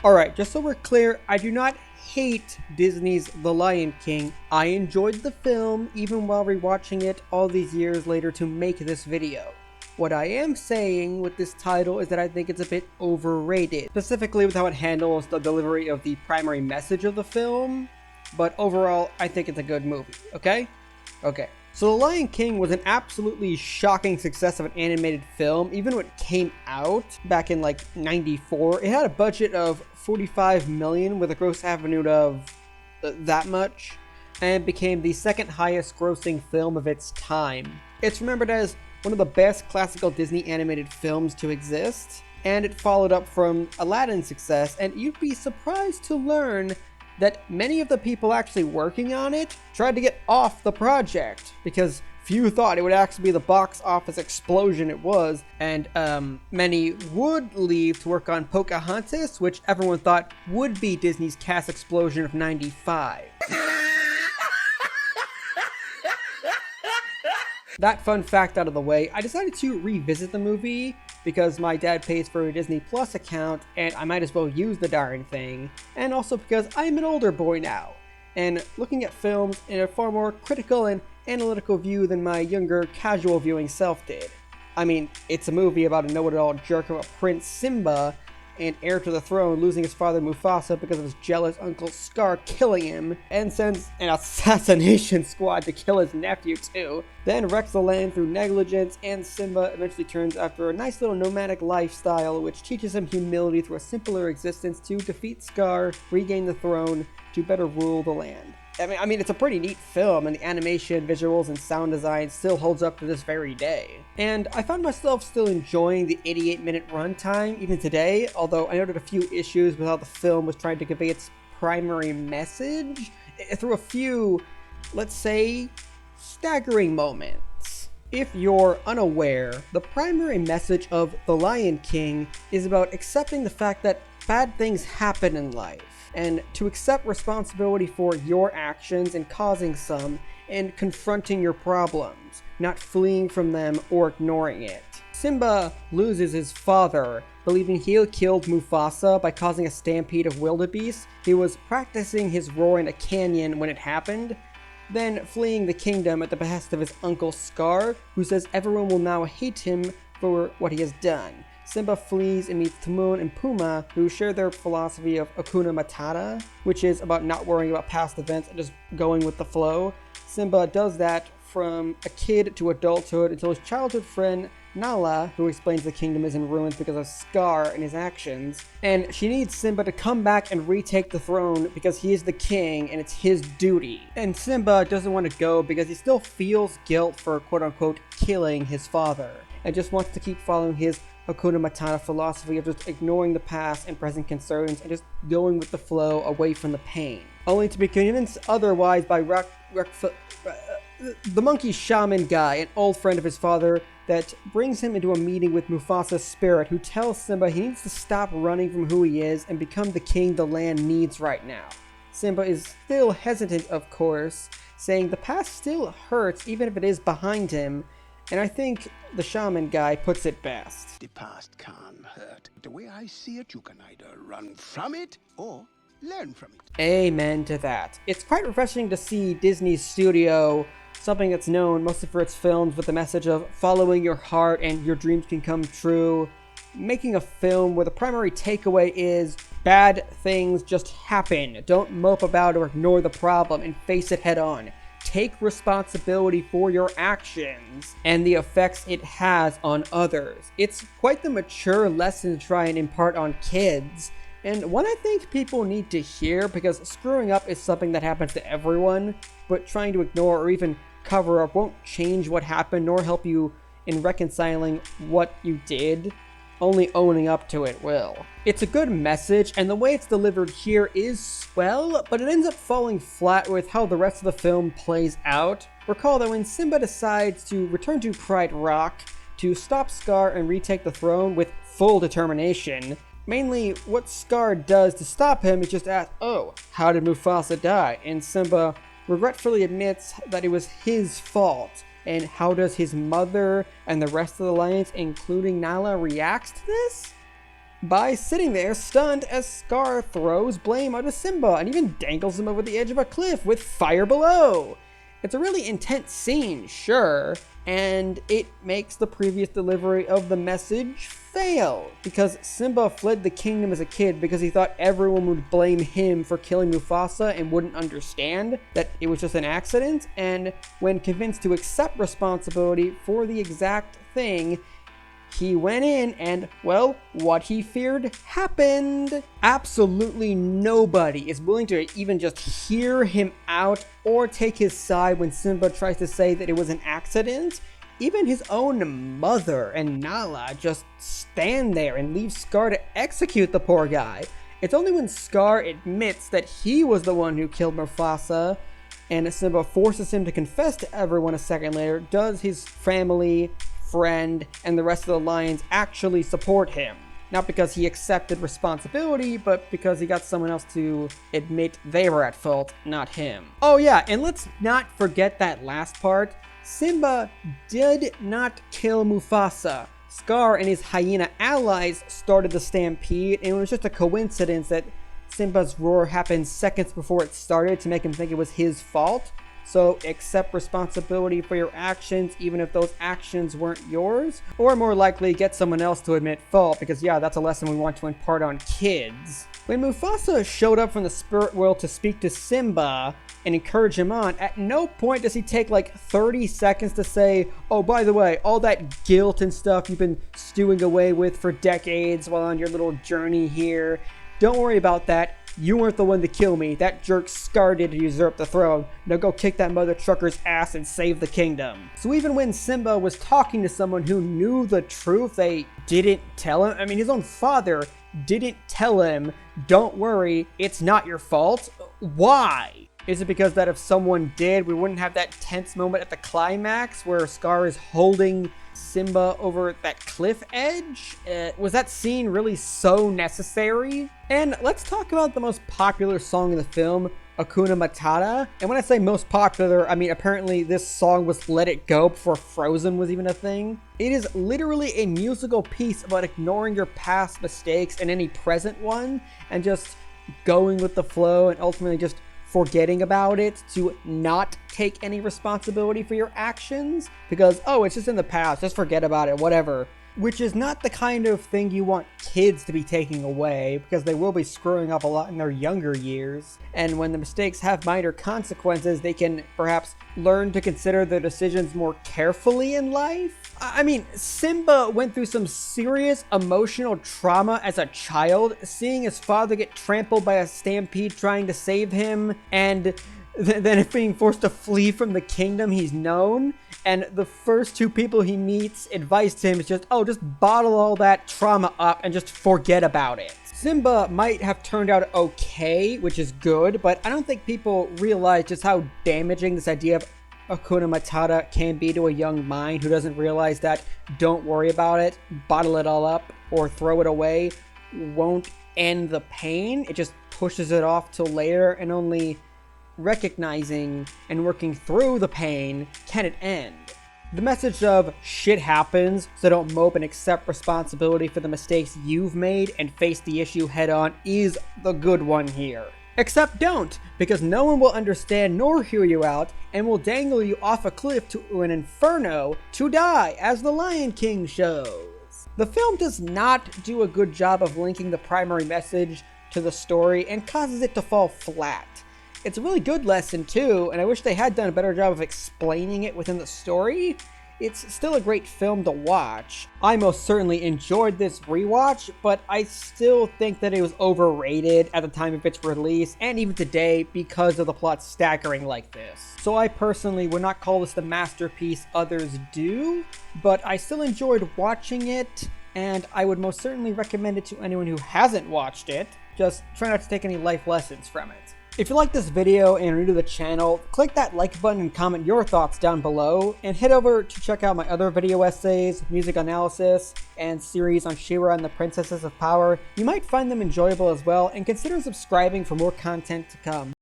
Alright, just so we're clear, I do not hate Disney's The Lion King. I enjoyed the film even while rewatching it all these years later to make this video. What I am saying with this title is that I think it's a bit overrated, specifically with how it handles the delivery of the primary message of the film, but overall, I think it's a good movie, okay? Okay. So The Lion King was an absolutely shocking success of an animated film, even when it came out back in like 94. It had a budget of 45 million with a gross revenue of that much, and became the second highest grossing film of its time. It's remembered as one of the best classical Disney animated films to exist, and it followed up from Aladdin's success, and you'd be surprised to learn that many of the people actually working on it tried to get off the project because few thought it would actually be the box office explosion it was, and many would leave to work on Pocahontas, which everyone thought would be Disney's cast explosion of 95. That fun fact out of the way, I decided to revisit the movie because my dad pays for a Disney Plus account and I might as well use the darn thing, and also because I'm an older boy now, and looking at films in a far more critical and analytical view than my younger casual viewing self did. I mean, it's a movie about a know-it-all jerk of a Prince Simba and heir to the throne losing his father Mufasa because of his jealous uncle Scar killing him, and sends an assassination squad to kill his nephew too, then wrecks the land through negligence, and Simba eventually turns after a nice little nomadic lifestyle which teaches him humility through a simpler existence to defeat Scar, regain the throne, to better rule the land. I mean, it's a pretty neat film, and the animation, visuals, and sound design still holds up to this very day. And I found myself still enjoying the 88-minute runtime even today, although I noted a few issues with how the film was trying to convey its primary message through a few, let's say, staggering moments. If you're unaware, the primary message of The Lion King is about accepting the fact that bad things happen in life, and to accept responsibility for your actions and causing some, and confronting your problems, not fleeing from them or ignoring it. Simba loses his father, believing he killed Mufasa by causing a stampede of wildebeest. He was practicing his roar in a canyon when it happened, then fleeing the kingdom at the behest of his uncle Scar, who says everyone will now hate him for what he has done. Simba flees and meets Timon and Pumbaa, who share their philosophy of Hakuna Matata, which is about not worrying about past events and just going with the flow. Simba does that from a kid to adulthood until his childhood friend Nala, who explains the kingdom is in ruins because of Scar and his actions, and she needs Simba to come back and retake the throne because he is the king and it's his duty. And Simba doesn't want to go because he still feels guilt for quote-unquote killing his father, and just wants to keep following his Hakuna Matata philosophy of just ignoring the past and present concerns and just going with the flow away from the pain, only to be convinced otherwise by the monkey shaman guy, an old friend of his father, that brings him into a meeting with Mufasa's spirit, who tells Simba he needs to stop running from who he is and become the king the land needs right now. Simba is still hesitant, of course, saying the past still hurts even if it is behind him, and I think the shaman guy puts it best. The past can hurt. The way I see it, you can either run from it or learn from it. Amen to that. It's quite refreshing to see Disney's studio, something that's known mostly for its films with the message of following your heart and your dreams can come true, making a film where the primary takeaway is bad things just happen. Don't mope about or ignore the problem and face it head on. Take responsibility for your actions and the effects it has on others. It's quite the mature lesson to try and impart on kids, and one I think people need to hear, because screwing up is something that happens to everyone, but trying to ignore or even cover up won't change what happened nor help you in reconciling what you did. Only owning up to it will. It's a good message, and the way it's delivered here is swell, but it ends up falling flat with how the rest of the film plays out. Recall that when Simba decides to return to Pride Rock to stop Scar and retake the throne with full determination, mainly what Scar does to stop him is just ask, oh, how did Mufasa die? And Simba regretfully admits that it was his fault. And how does his mother and the rest of the lions, including Nala, react to this? by sitting there stunned as Scar throws blame onto Simba and even dangles him over the edge of a cliff with fire below. It's a really intense scene, sure, and it makes the previous delivery of the message fail, because Simba fled the kingdom as a kid because he thought everyone would blame him for killing Mufasa and wouldn't understand that it was just an accident, and when convinced to accept responsibility for the exact thing, he went in and, well, what he feared happened. Absolutely nobody is willing to even just hear him out or take his side when Simba tries to say that it was an accident. Even his own mother and Nala just stand there and leave Scar to execute the poor guy. It's only when Scar admits that he was the one who killed Mufasa and Simba forces him to confess to everyone a second later does his family, friend, and the rest of the lions actually support him. Not because he accepted responsibility, but because he got someone else to admit they were at fault, not him. Oh yeah, and let's not forget that last part. Simba did not kill Mufasa. Scar and his hyena allies started the stampede, and it was just a coincidence that Simba's roar happened seconds before it started to make him think it was his fault. So accept responsibility for your actions, even if those actions weren't yours. Or more likely, get someone else to admit fault, because yeah, that's a lesson we want to impart on kids. When Mufasa showed up from the spirit world to speak to Simba and encourage him on, at no point does he take like 30 seconds to say, oh, by the way, all that guilt and stuff you've been stewing away with for decades while on your little journey here, don't worry about that. You weren't the one to kill me. That jerk Scar did to usurp the throne. Now go kick that mother trucker's ass and save the kingdom. So even when Simba was talking to someone who knew the truth, they didn't tell him. I mean, his own father didn't tell him, don't worry, it's not your fault. Why? Is it because that if someone did, we wouldn't have that tense moment at the climax where Scar is holding Simba over that cliff edge? Was that scene really so necessary? And let's talk about the most popular song in the film, Hakuna Matata. And when I say most popular, I mean apparently this song was Let It Go before Frozen was even a thing. It is literally a musical piece about ignoring your past mistakes and any present one, and just going with the flow and ultimately just forgetting about it, to not take any responsibility for your actions because, oh, it's just in the past, just forget about it, whatever. Which is not the kind of thing you want kids to be taking away, because they will be screwing up a lot in their younger years. And when the mistakes have minor consequences, they can perhaps learn to consider their decisions more carefully in life. I mean, Simba went through some serious emotional trauma as a child, seeing his father get trampled by a stampede trying to save him, and then being forced to flee from the kingdom he's known. And the first two people he meets advice to him is just, oh, just bottle all that trauma up and just forget about it. Simba might have turned out okay, which is good, but I don't think people realize just how damaging this idea of Hakuna Matata can be to a young mind who doesn't realize that don't worry about it, bottle it all up, or throw it away won't end the pain. It just pushes it off till later, and only recognizing and working through the pain can it end. The message of shit happens, so don't mope and accept responsibility for the mistakes you've made and face the issue head on is the good one here. Except don't, because no one will understand nor hear you out and will dangle you off a cliff to an inferno to die, as the Lion King shows. The film does not do a good job of linking the primary message to the story and causes it to fall flat. It's a really good lesson too, and I wish they had done a better job of explaining it within the story. It's still a great film to watch. I most certainly enjoyed this rewatch, but I still think that it was overrated at the time of its release, and even today, because of the plot staggering like this. So I personally would not call this the masterpiece others do, but I still enjoyed watching it, and I would most certainly recommend it to anyone who hasn't watched it. Just try not to take any life lessons from it. If you like this video and are new to the channel, click that like button and comment your thoughts down below, and head over to check out my other video essays, music analysis, and series on She-Ra and the Princesses of Power. You might find them enjoyable as well, and consider subscribing for more content to come.